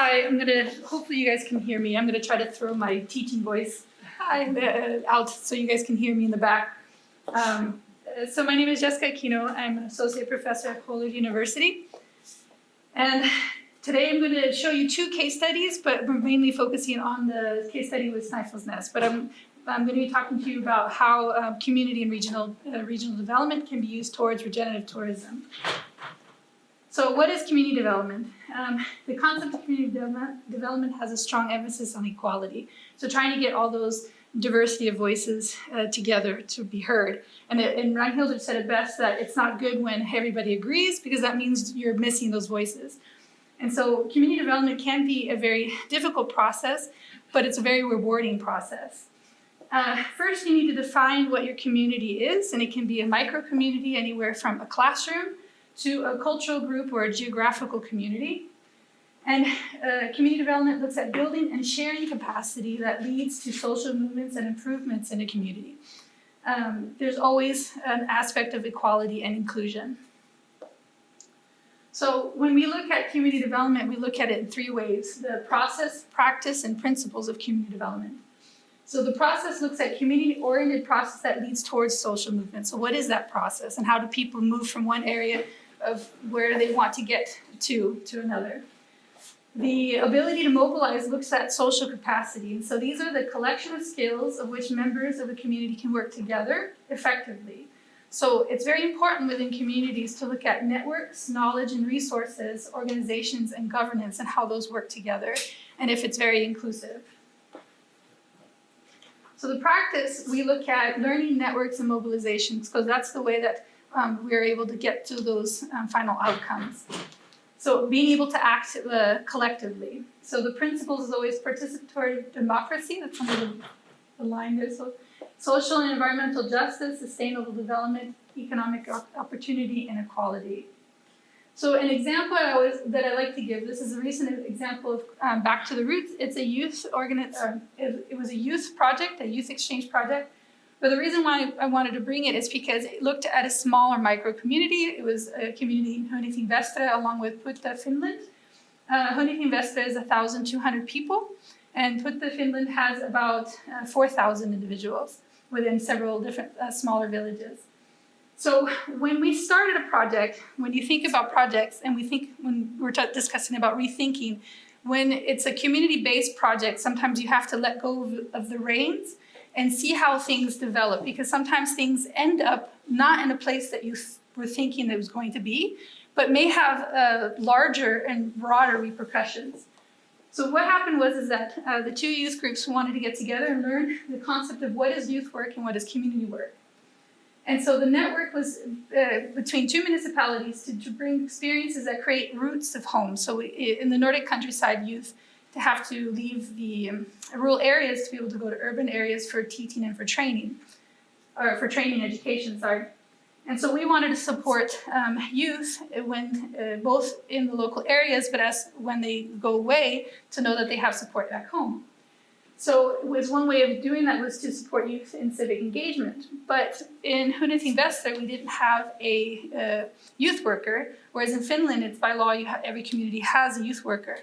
Hi, hopefully you guys can hear me. I'm gonna try to throw my teaching voice out so you guys can hear me in the back. So my name is Jessica Aquino. I'm an associate professor at Hólar University. And today I'm gonna show you two case studies, but we're mainly focusing on the case study with Sniffles Nest. But I'm gonna be talking to you about how community and regional development can be used towards regenerative tourism. So what is community development? The concept of community development has a strong emphasis on equality. So trying to get all those diversity of voices together to be heard. And Reinhilder said it best that it's not good when everybody agrees because that means you're missing those voices. And so community development can be a very difficult process, but it's a very rewarding process. First, you need to define what your community is, and it can be a micro community anywhere from a classroom to a cultural group or a geographical community. And community development looks at building and sharing capacity that leads to social movements and improvements in a community. There's always an aspect of equality and inclusion. So when we look at community development, we look at it in three ways: the process, practice, and principles of community development. So the process looks at community-oriented process that leads towards social movement. So what is that process, and how do people move from one area of where they want to get to another? The ability to mobilize looks at social capacity. And so these are the collection of skills of which members of a community can work together effectively. So it's very important within communities to look at networks, knowledge and resources, organizations and governance, and how those work together, and if it's very inclusive. So the practice, we look at learning networks and mobilizations, because that's the way that we're able to get to those final outcomes. So being able to act collectively. So the principles is always participatory democracy, that's under the line there. So social and environmental justice, sustainable development, economic opportunity, and equality. So an example that I like to give, this is a recent example of Back to the Roots. It's a youth it was a youth project, a youth exchange project. But the reason why I wanted to bring it is because it looked at a smaller micro community. It was a community in Hönöting Västra along with Putta, Finland. Hönöting Västra is 1,200 people, and Putta, Finland has about 4,000 individuals within several different smaller villages. So when we started a project, when you think about projects, and when we're discussing about rethinking, when it's a community-based project, sometimes you have to let go of the reins and see how things develop, because sometimes things end up not in a place that you were thinking it was going to be, but may have larger and broader repercussions. So what happened was that the two youth groups wanted to get together and learn the concept of what is youth work and what is community work. And so the network was between two municipalities to bring experiences that create roots of home. So in the Nordic countryside, youth to have to leave the rural areas to be able to go to urban areas for teaching and for training, or for training education, sorry. And so we wanted to support youth when both in the local areas, but when they go away, to know that they have support back home. So it was one way of doing that was to support youth in civic engagement. But in Hönöting Västra, we didn't have a youth worker, whereas in Finland, it's by law, every community has a youth worker.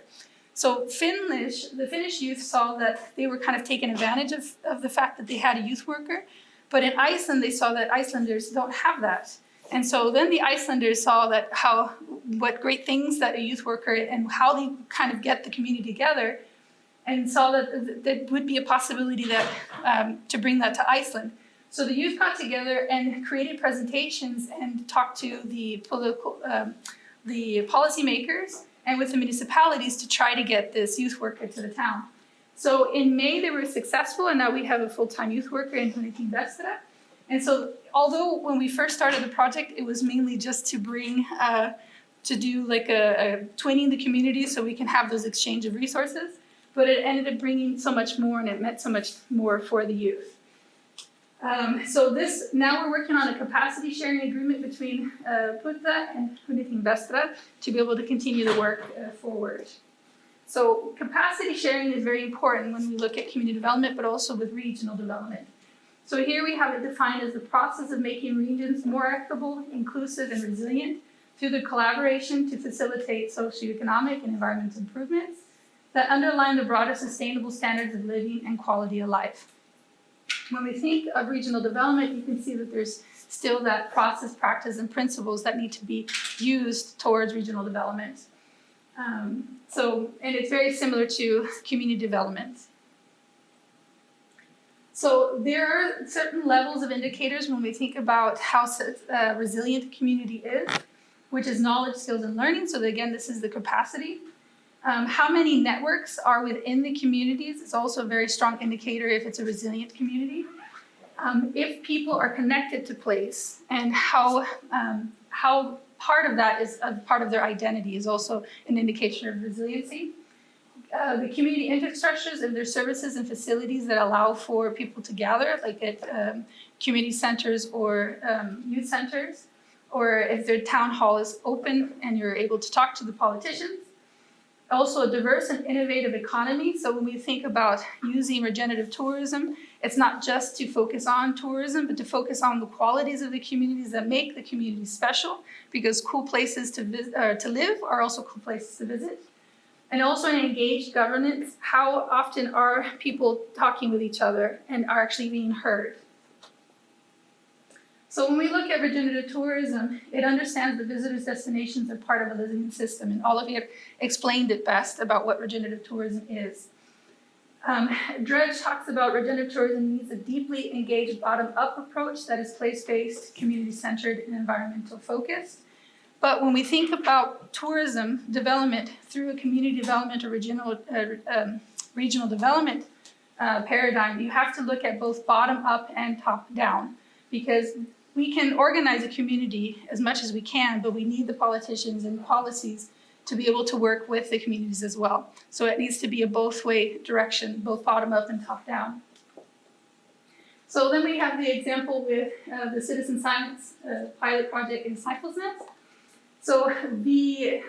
So the Finnish youth saw that they were kind of taking advantage of the fact that they had a youth worker. But in Iceland, they saw that Icelanders don't have that. And so then the Icelanders saw that what great things that a youth worker and how they kind of get the community together, and saw that there would be a possibility that to bring that to Iceland. So the youth got together and created presentations and talked to the policymakers and with the municipalities to try to get this youth worker to the town. So in May, they were successful, and now we have a full-time youth worker in Hönöting Västra. And so although when we first started the project, it was mainly just to bring, to do like a twinning the community so we can have those exchange of resources, but it ended up bringing so much more, and it meant so much more for the youth. Now we're working on a capacity sharing agreement between Putta and Hönöting Västra to be able to continue the work forward. So capacity sharing is very important when we look at community development, but also with regional development. So here we have it defined as the process of making regions more equitable, inclusive, and resilient through the collaboration to facilitate socioeconomic and environmental improvements, that underline the broader sustainable standards of living and quality of life. When we think of regional development, you can see that there's still that process, practice, and principles that need to be used towards regional development. And it's very similar to community development. So there are certain levels of indicators when we think about how resilient a community is, which is knowledge, skills, and learning. So again, this is the capacity. How many networks are within the communities is also a very strong indicator if it's a resilient community. If people are connected to place and how part of that is a part of their identity is also an indication of resiliency. The community infrastructures and their services and facilities that allow for people to gather, like at community centers or youth centers, or if their town hall is open and you're able to talk to the politicians. Also a diverse and innovative economy. So when we think about using regenerative tourism, it's not just to focus on tourism, but to focus on the qualities of the communities that make the community special, because cool places to live are also cool places to visit. And also an engaged governance. How often are people talking with each other and are actually being heard? So when we look at regenerative tourism, it understands the visitors' destinations are part of a living system, and all of you have explained it best about what regenerative tourism is. Dredge talks about regenerative tourism needs a deeply engaged bottom-up approach that is place-based, community-centered, and environmental-focused. But when we think about tourism development through a community development or regional development paradigm, you have to look at both bottom-up and top-down, because we can organize a community as much as we can, but we need the politicians and policies to be able to work with the communities as well. So it needs to be a both-way direction, both bottom-up and top-down. So then we have the example with the citizen science pilot project in Cycles Nest. So the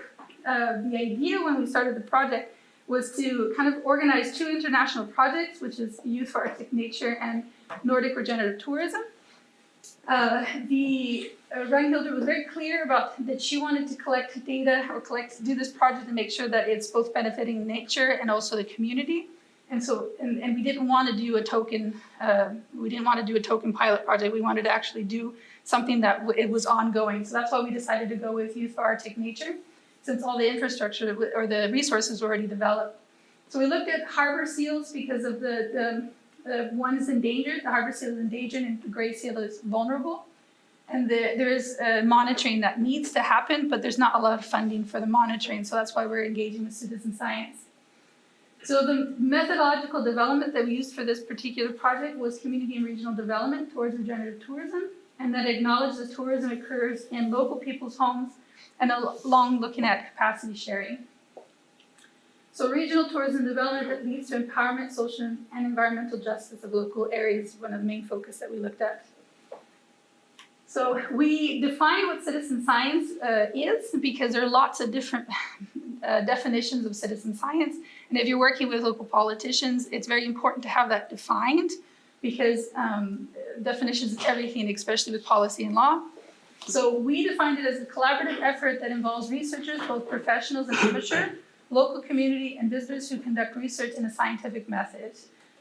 idea when we started the project was to kind of organize two international projects, which is Youth for Arctic Nature and Nordic Regenerative Tourism. Ragnhildur was very clear about that she wanted to collect data or do this project to make sure that it's both benefiting nature and also the community. And so, and we didn't want to do a token. We didn't want to do a token pilot project. We wanted to actually do something that it was ongoing. So that's why we decided to go with Youth for Arctic Nature, since all the infrastructure or the resources were already developed. So we looked at harbor seals because of the one is endangered, the harbor seal is endangered, and the gray seal is vulnerable. And there is monitoring that needs to happen, but there's not a lot of funding for the monitoring. So that's why we're engaging with citizen science. So the methodological development that we used for this particular project was community and regional development towards regenerative tourism, and that acknowledged that tourism occurs in local people's homes and along looking at capacity sharing. So regional tourism development that leads to empowerment, social and environmental justice of local areas is one of the main focus that we looked at. So we define what citizen science is, because there are lots of different definitions of citizen science. And if you're working with local politicians, it's very important to have that defined, because definitions is everything, especially with policy and law. So we defined it as a collaborative effort that involves researchers, both professionals and amateur, local community, and visitors who conduct research in a scientific method.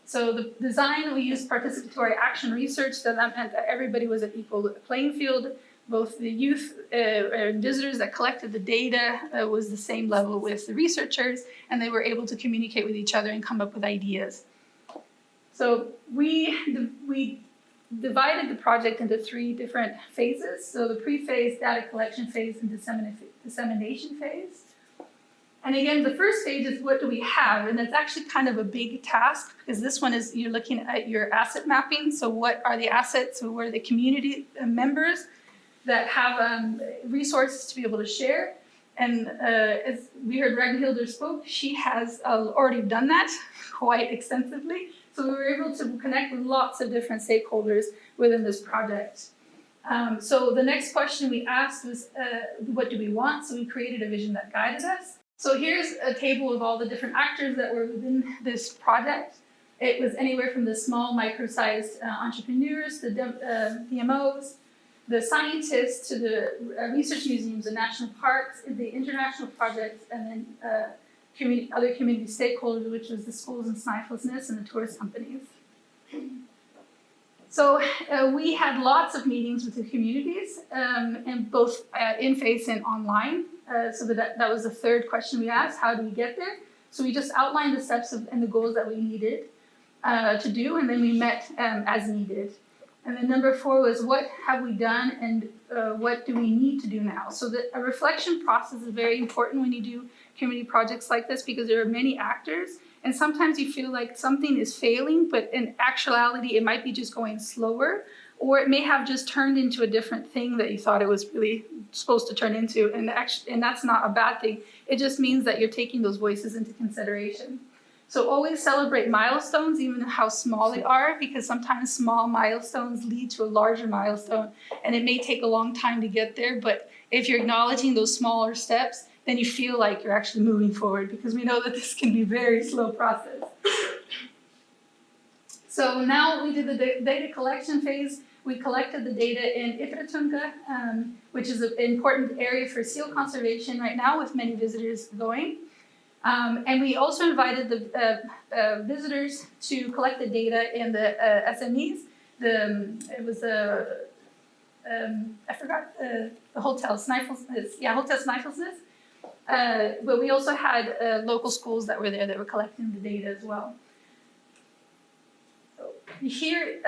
So the design, we used participatory action research, so that meant that everybody was at equal playing field. Both the youth and visitors that collected the data was the same level with the researchers, and they were able to communicate with each other and come up with ideas. So we divided the project into 3 different phases. So the pre-phase, data collection phase, and dissemination phase. And again, the first stage is what do we have? And it's actually kind of a big task, because this one is you're looking at your asset mapping. So what are the assets? So what are the community members that have resources to be able to share? And as we heard Ragnhildur spoke, she has already done that quite extensively. So we were able to connect with lots of different stakeholders within this project. So the next question we asked was, what do we want? So we created a vision that guided us. So here's a table of all the different actors that were within this project. It was anywhere from the small, micro-sized entrepreneurs, the DMOs, the scientists, to the research museums, the national parks, the international projects, and then other community stakeholders, which was the schools in Snifelessness and the tourist companies. So we had lots of meetings with the communities, and both in-face and online. So that was the third question we asked: how do we get there? So we just outlined the steps and the goals that we needed to do, and then we met as needed. And then number 4 was, what have we done and what do we need to do now? So a reflection process is very important when you do community projects like this, because there are many actors, and sometimes you feel like something is failing, but in actuality it might be just going slower, or it may have just turned into a different thing that you thought it was really supposed to turn into, and that's not a bad thing. It just means that you're taking those voices into consideration. So always celebrate milestones, even how small they are, because sometimes small milestones lead to a larger milestone, and it may take a long time to get there, but if you're acknowledging those smaller steps, then you feel like you're actually moving forward, because we know that this can be a very slow process. So now we did the data collection phase. We collected the data in Ifratunga, which is an important area for seal conservation right now, with many visitors going. And we also invited the visitors to collect the data in the SMEs. It was I forgot the hotel, Snifelessness. Yeah, Hotel Snifelessness. But we also had local schools that were there that were collecting the data as well. So here,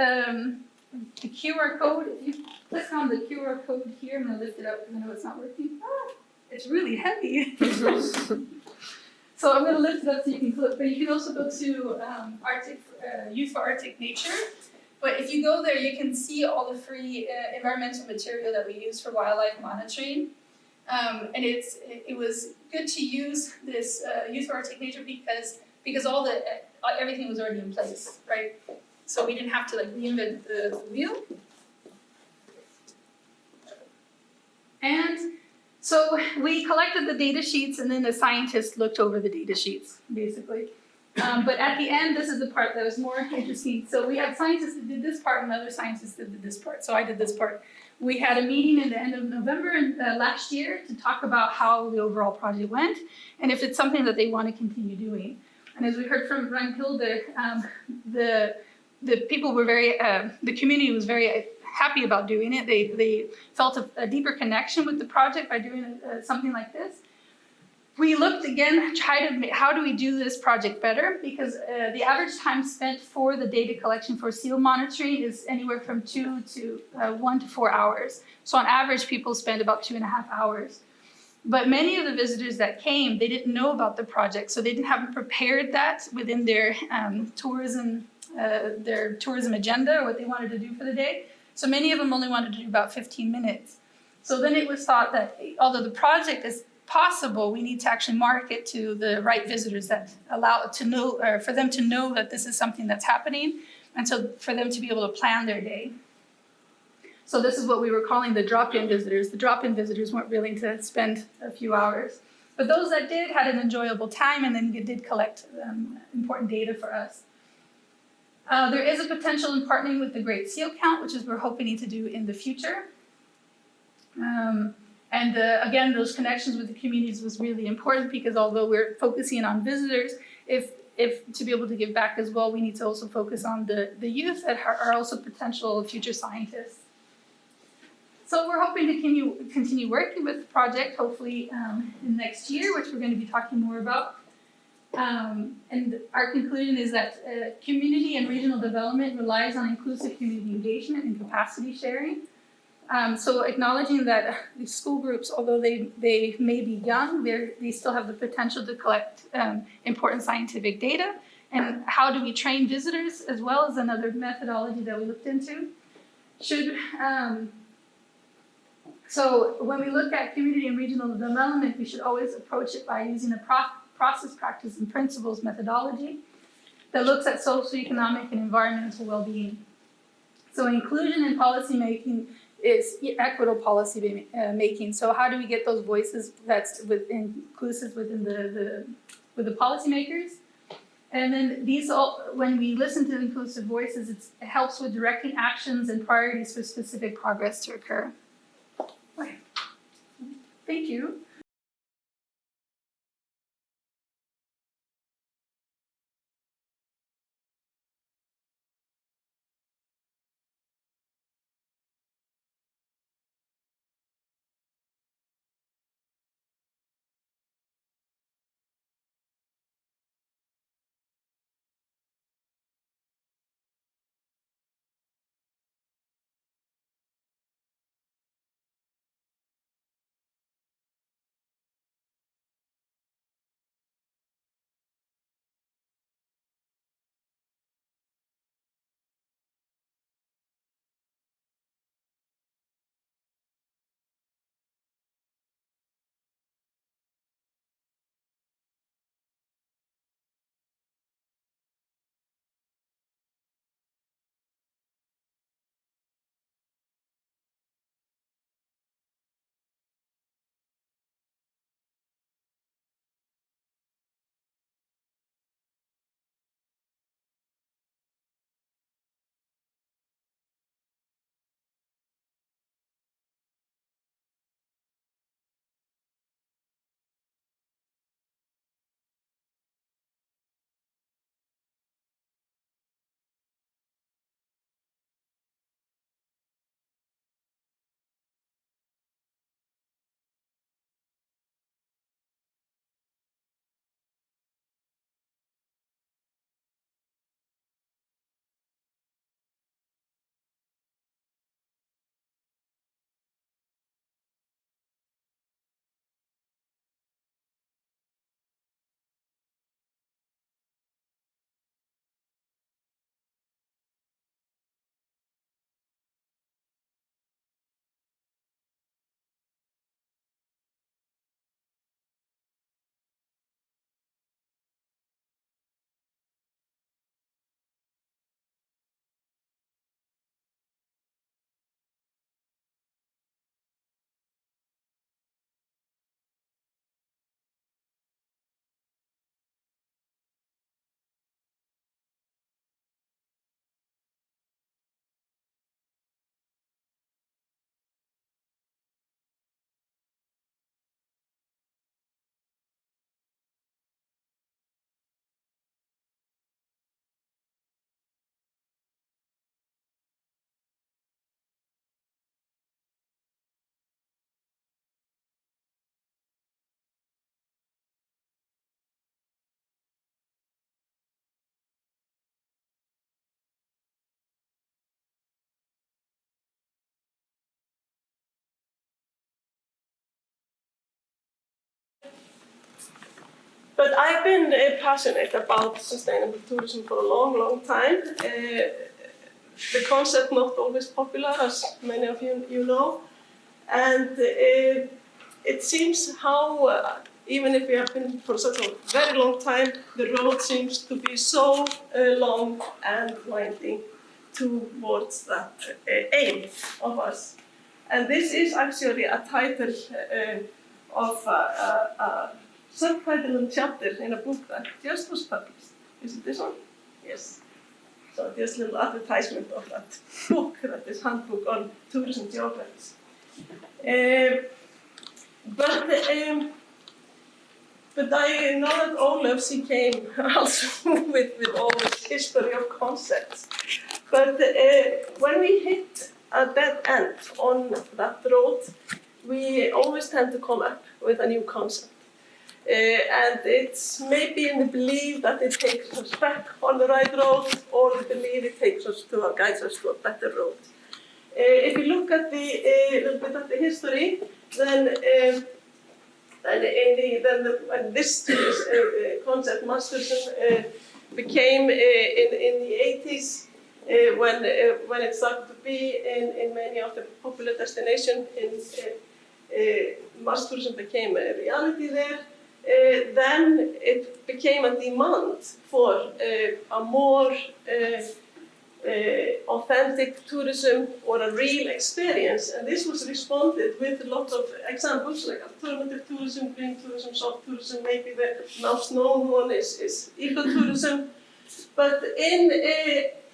the QR code, if you click on the QR code here, I'm going to lift it up because I know it's not working. Ah, it's really heavy. So I'm going to lift it up so you can click, but you can also go to Youth for Arctic Nature. But if you go there, you can see all the free environmental material that we use for wildlife monitoring. And it was good to use this Youth for Arctic Nature because everything was already in place, right? So we didn't have to reinvent the wheel. And so we collected the data sheets, and then the scientists looked over the data sheets, basically. But at the end, this is the part that was more interesting. So we had scientists that did this part, and other scientists that did this part. So I did this part. We had a meeting in the end of November last year to talk about how the overall project went, and if it's something that they want to continue doing. And as we heard from Ragnhilde, the people were the community was very happy about doing it. They felt a deeper connection with the project by doing something like this. We looked again, how do we do this project better? Because the average time spent for the data collection for seal monitoring is anywhere from 1 to 4 hours. So on average, people spend about 2.5 hours. But many of the visitors that came, they didn't know about the project, so they haven't prepared that within their tourism agenda, or what they wanted to do for the day. So many of them only wanted to do about 15 minutes. So then it was thought that although the project is possible, we need to actually market to the right visitors that for them to know that this is something that's happening, and so for them to be able to plan their day. So this is what we were calling the drop-in visitors. The drop-in visitors weren't willing to spend a few hours. But those that did had an enjoyable time, and then did collect important data for us. There is a potential in partnering with the Great Seal Count, which is we're hoping to do in the future. And again, those connections with the communities was really important, because although we're focusing on visitors, if to be able to give back as well, we need to also focus on the youth that are also potential future scientists. So we're hoping to continue working with the project, hopefully in next year, which we're going to be talking more about. And our conclusion is that community and regional development relies on inclusive community engagement and capacity sharing. So acknowledging that these school groups, although they may be young, they still have the potential to collect important scientific data. And how do we train visitors, as well as another methodology that we looked into. So when we look at community and regional development, we should always approach it by using a process, practice, and principles methodology that looks at socioeconomic and environmental well-being. So inclusion in policy making is equitable policy making. So how do we get those voices that's inclusive within with the policymakers? And then when we listen to inclusive voices, it helps with directing actions and priorities for specific progress to occur. Okay. Thank you. But I've been passionate about sustainable tourism for a long, long time. The concept not always popular, as many of you know, and it seems how, even if we have been for such a very long time, the road seems to be so long and winding towards that aim of us. And this is actually a title of a subtitle and chapter in a book that just was published. Is it this one? Yes. So just a little advertisement of that book, that is Handbook on Tourism Geographies. But I know that Ólafs, he came also with all this history of concepts. But when we hit a dead end on that road, we always tend to come up with a new concept. And it's maybe in the belief that it takes us back on the right road, or the belief it takes us to, guides us to a better road. If you look at the little bit of the history, then when this concept Masterson became in the 80s, when it started to be in many of the popular destinations, mass tourism became a reality there. Then it became a demand for a more authentic tourism, or a real experience, and this was responded with a lot of examples like alternative tourism, green tourism, soft tourism. Maybe the most known one is ecotourism. But in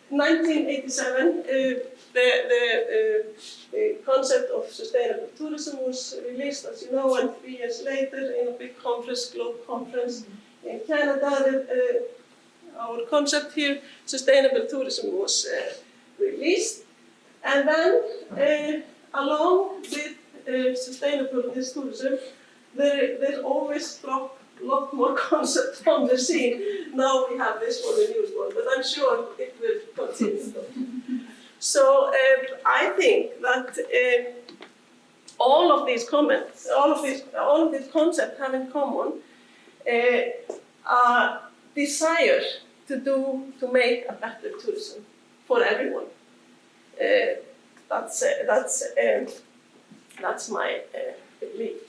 1987, the concept of sustainable tourism was released, as you know, and 3 years later, in a big conference, global conference in Canada, our concept here, sustainable tourism, was released. And then, along with sustainable tourism, there's always a lot more concepts on the scene. Now we have this one, the newest one, but I'm sure it will continue. So I think that all of these comments, all of these concepts have in common a desire to make a better tourism for everyone. That's my belief.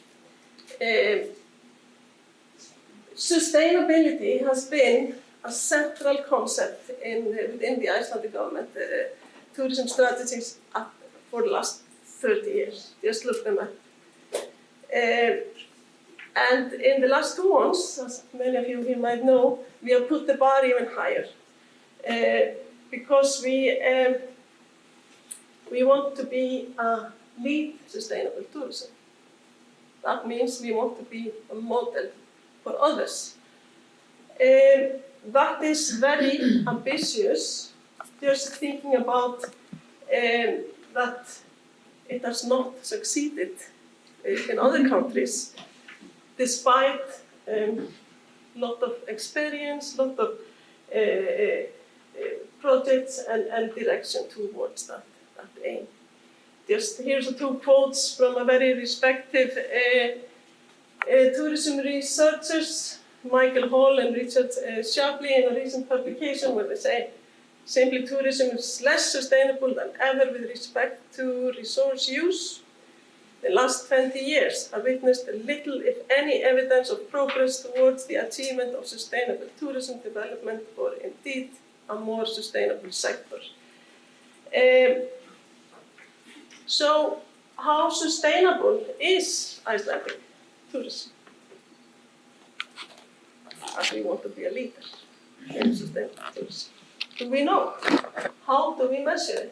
Sustainability has been a central concept within the Icelandic government tourism strategies for the last 30 years. Just look them up. And in the last 2 months, as many of you here might know, we have put the bar even higher because we want to be a lead sustainable tourism. That means we want to be a model for others. That is very ambitious, just thinking about that it has not succeeded in other countries, despite lot of experience, lot of projects and direction towards that aim. Just here's 2 quotes from a very respected tourism researchers, Michael Hall and Richard Shapley, in a recent publication where they say, simply tourism is less sustainable than ever with respect to resource use. The last 20 years have witnessed little, if any, evidence of progress towards the achievement of sustainable tourism development, or indeed a more sustainable sector. So, how sustainable is Icelandic tourism? As we want to be a leader in sustainable tourism. Do we know? How do we measure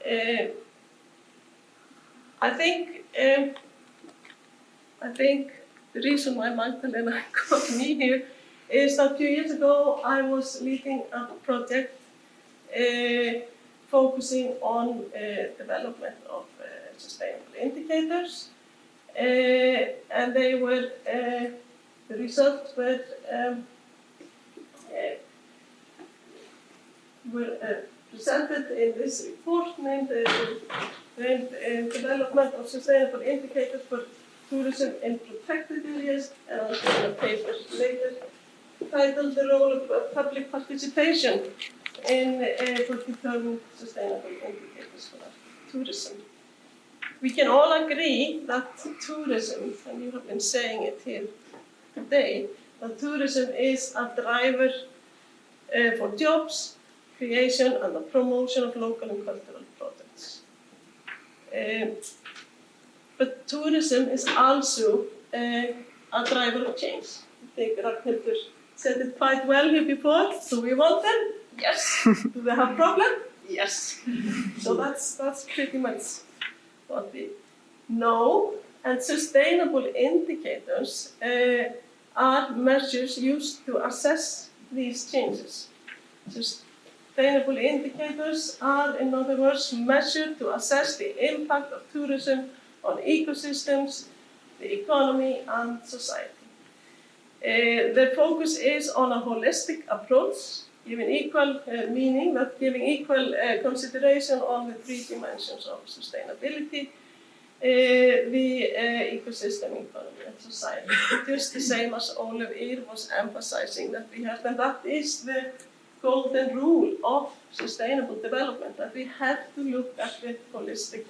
it? I think the reason why Magdalena got me here is that a few years ago I was leading a project focusing on development of sustainable indicators, and they were the results were presented in this report named Development of Sustainable Indicators for tourism in protected areas, and I'll show you a paper later titled The Role of Public Participation for Determining Sustainable Indicators for Tourism. We can all agree that tourism, and you have been saying it here today, that tourism is a driver for jobs, creation, and the promotion of local and cultural products. But tourism is also a driver of change. I think Ragnhildur said it quite well here before. Do we want them? Yes. Do they have problem? Yes. So that's pretty much what we know. And sustainable indicators are measures used to assess these changes. Sustainable indicators are, in other words, measured to assess the impact of tourism on ecosystems, the economy, and society. Their focus is on a holistic approach, giving equal meaning, but giving equal consideration on the three dimensions of sustainability, the ecosystem, economy, and society. Just the same as Olive was emphasizing that we have, and that is the golden rule of sustainable development, that we have to look at the holistic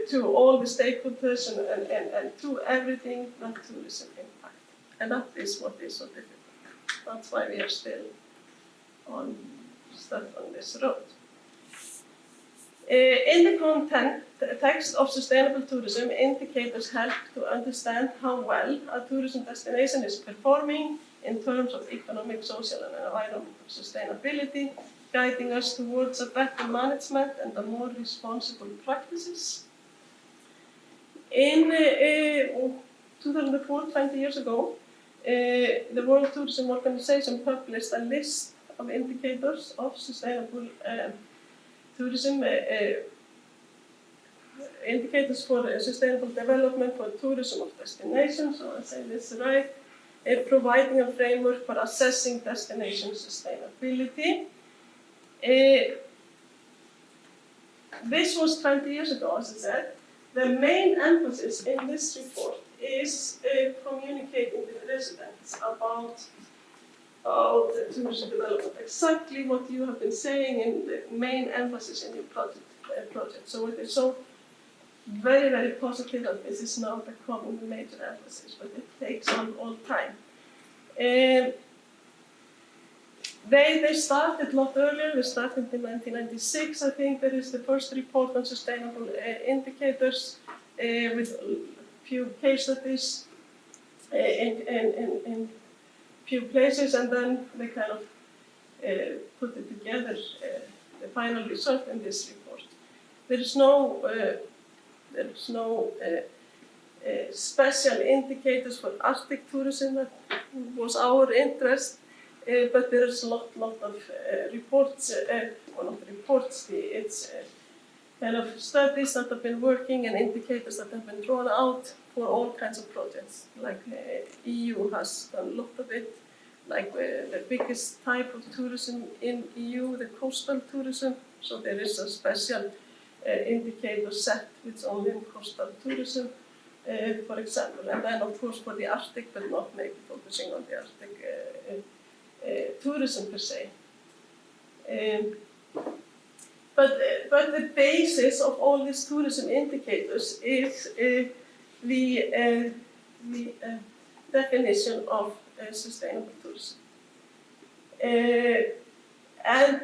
to all the stakeholders and to everything that tourism impact. And that is what is so difficult. That's why we are still stuck on this road. In the context of sustainable tourism, indicators help to understand how well a tourism destination is performing in terms of economic, social, and environmental sustainability, guiding us towards a better management and a more responsible practices. In 2004, 20 years ago, the World Tourism Organization published a list of indicators of sustainable tourism, indicators for sustainable development for tourism of destinations, so I say this right, providing a framework for assessing destination sustainability. This was 20 years ago, as I said. The main emphasis in this report is communicating with residents about the tourism development, exactly what you have been saying in the main emphasis in your project. So it is so very, very positive that this is now becoming the major emphasis, but it takes on all time. They started a lot earlier. They started in 1996. I think there is the first report on sustainable indicators with a few case studies in few places, and then they kind of put it together, the final result in this report. There is no special indicators for Arctic tourism. That was our interest. But there is a lot of reports, or not reports, it's kind of studies that have been working and indicators that have been drawn out for all kinds of projects. Like EU has done a lot of it, like the biggest type of tourism in EU, the coastal tourism. So there is a special indicator set which only in coastal tourism, for example. And then of course for the Arctic, but not maybe focusing on the Arctic tourism per se. But the basis of all these tourism indicators is the definition of sustainable tourism. And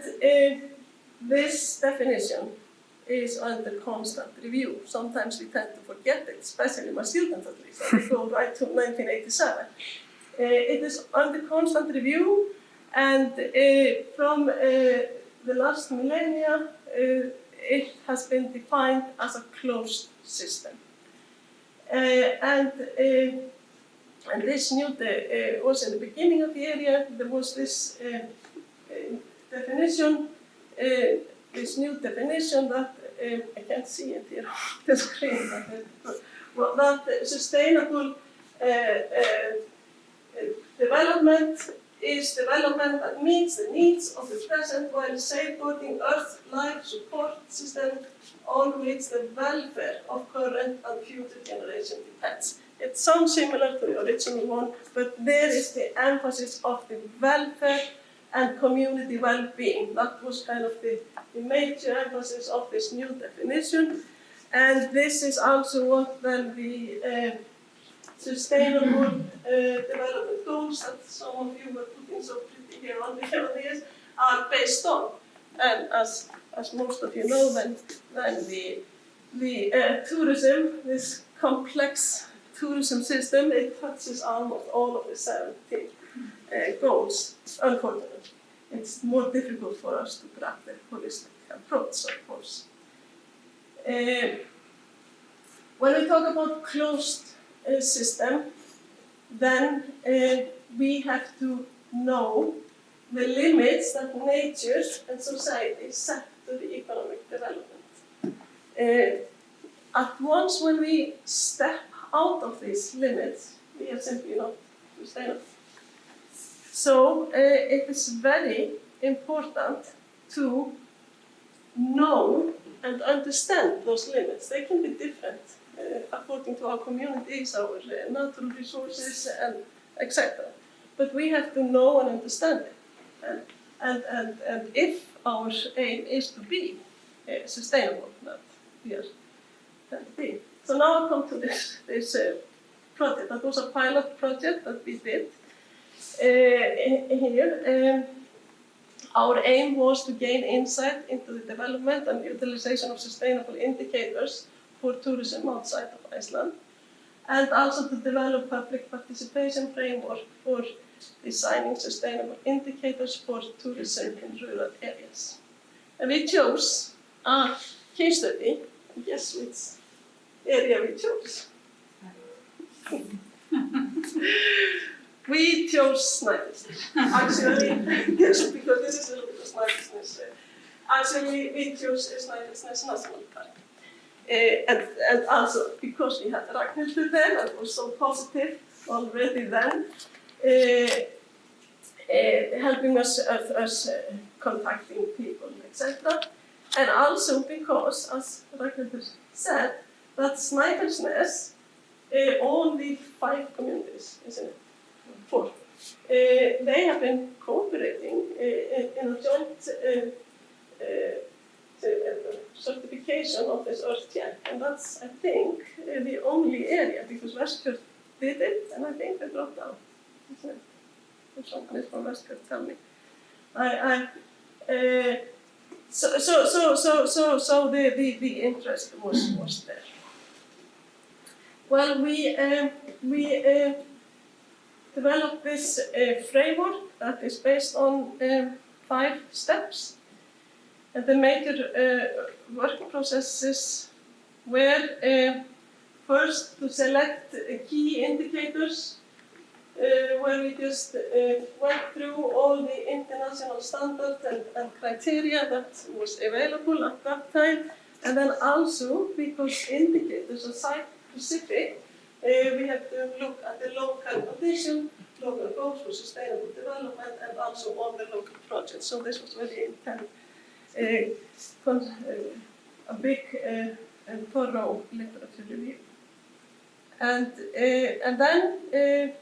this definition is under constant review. Sometimes we tend to forget it, especially my students at least, and they go right to 1987. It is under constant review, and from the last millennia, it has been defined as a closed system. And this new was in the beginning of the area. There was this definition, this new definition that I can't see it here on the screen, but that sustainable development is development that meets the needs of the present while safeguarding Earth's life support system on which the welfare of current and future generations depends. It sounds similar to the original one, but there is the emphasis of the welfare and community well-being. That was kind of the major emphasis of this new definition. And this is also what then the sustainable development goals that some of you were putting so pretty here on this are based on. And as most of you know, then the tourism, this complex tourism system, it touches almost all of the 17 goals. Unfortunately, it's more difficult for us to grab the holistic approach, of course. When we talk about closed system, then we have to know the limits that nature and society set to the economic development. At once when we step out of these limits, we are simply not sustainable. So it is very important to know and understand those limits. They can be different according to our communities, our natural resources, and etc. But we have to know and understand it. And if our aim is to be sustainable, that we are trying to be. So now I come to this project. That was a pilot project that we did here. Our aim was to gain insight into the development and utilization of sustainable indicators for tourism outside of Iceland, and also to develop public participation framework for designing sustainable indicators for tourism in rural areas. And we chose a case study. Guess which area we chose? We chose Snæfellsnes. Actually, yes, because this is a little bit of Snæfellsnes. Actually, we chose Snæfellsnes National Park. And also because we had Ragnhildur there, that was so positive already then, helping us contacting people, etc. And also because, as Ragnhildur said, that Snæfellsnes only 5 communities, isn't it? 4. They have been cooperating in a joint certification of this earth check, and that's, I think, the only area, because Westfjord did it, and I think they dropped out. Isn't it? If someone is from Westfjord, tell me. So the interest was there. Well, we developed this framework that is based on 5 steps. And the major work processes were first to select key indicators, where we just went through all the international standards and criteria that was available at that time. And then also, because indicators are site-specific, we have to look at the local condition, local goals for sustainable development, and also on the local projects. So this was very intense. A big and thorough literature review. And then the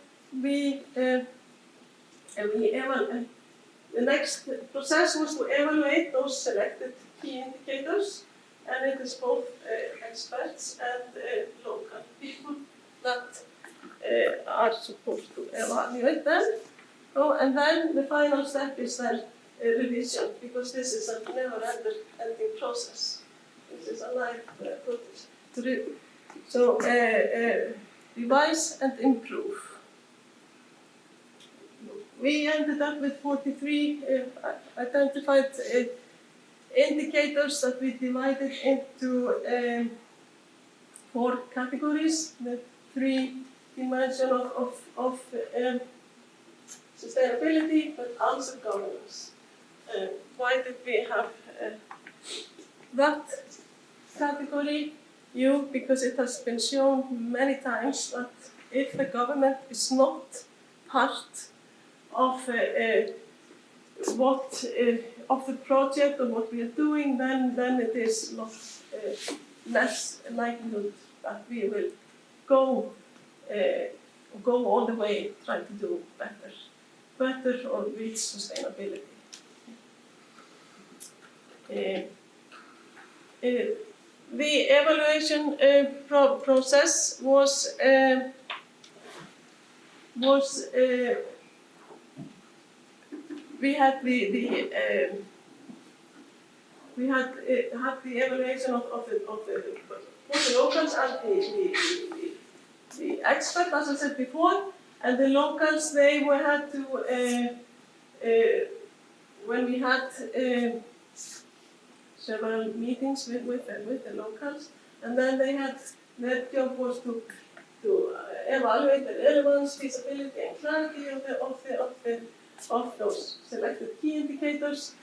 next process was to evaluate those selected key indicators, and it is both experts and local people that are supposed to evaluate them. Oh, and then the final step is then revision, because this is a never-ending process. This is a life process to do. So revise and improve. We ended up with 43 identified indicators that we divided into 4 categories: the 3 dimensions of sustainability, but also governance. Why did we have that category? Because it has been shown many times that if the government is not part what of the project or what we are doing, then it is not less likelihood that we will go all the way trying to do better or reach sustainability. The evaluation process was we had the evaluation of the locals and the expert, as I said before, and the locals had to when we had several meetings with the locals, and then their job was to evaluate the relevance, feasibility, and clarity of those selected key indicators,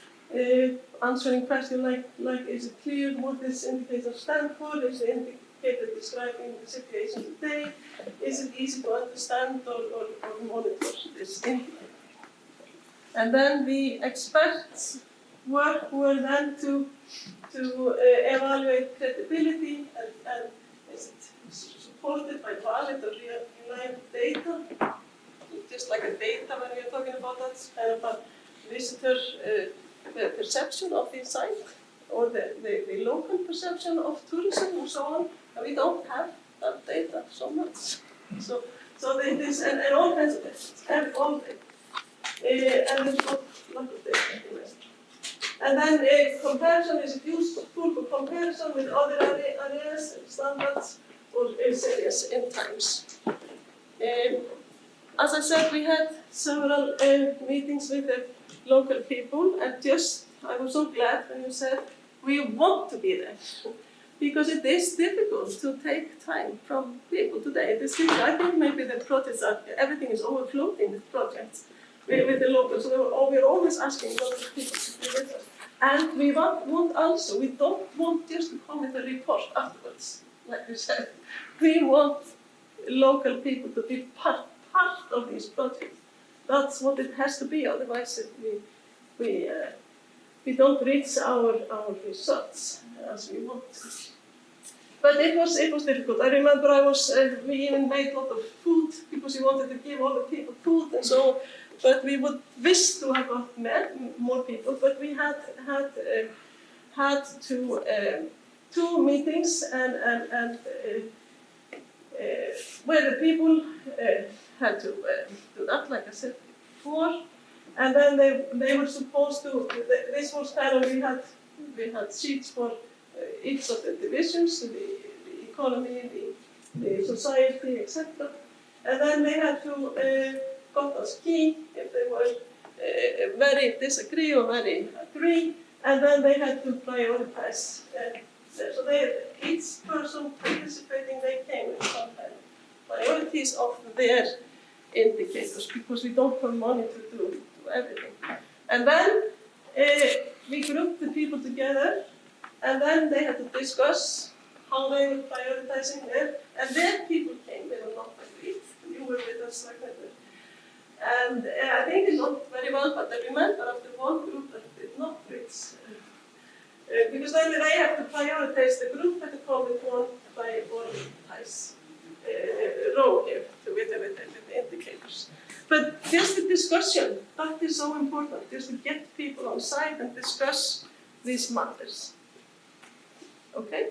answering questions like is it clear what this indicator stands for? Is the indicator describing the situation today? Is it easy to understand or monitor this indicator? And then the experts' work were then to evaluate credibility and is it supported by valid or reliable data, just like a data when we are talking about that, kind of a visitor perception of the site or the local perception of tourism and so on. And we don't have that data so much. So this and all kinds of things, and there's not a lot of data anyways. And then comparison is useful for comparison with other areas, standards, or areas in times. As I said, we had several meetings with the local people, and I was so glad when you said we want to be there, because it is difficult to take time from people today. I think maybe the projects everything is overflowing with projects with the locals. So we're always asking local people to be with us. And we don't want just to come with a report afterwards, like you said. We want local people to be part of these projects. That's what it has to be, otherwise we don't reach our results as we want to. But it was difficult. I remember we even made a lot of food because we wanted to give all the people food and so. But we would wish to have got more people. But we had two meetings and where the people had to do that, like I said before, and then they were supposed to. This was kind of we had sheets for each of the divisions, the economy, the society, etc. And then they had to got us key if they were very disagree or very agree, and then they had to prioritize. So each person participating, they came with some kind of priorities of their indicators, because we don't have money to do everything. And then we grouped the people together, and then they had to discuss how they were prioritizing there, and then people came, they were not agreed. You were with us like that. And I think it went very well, but I remember of the one group that did not reach, because then they have to prioritize, the group had to come with one prioritize row here with the indicators. But just the discussion, that is so important, just to get people on site and discuss these matters. Okay?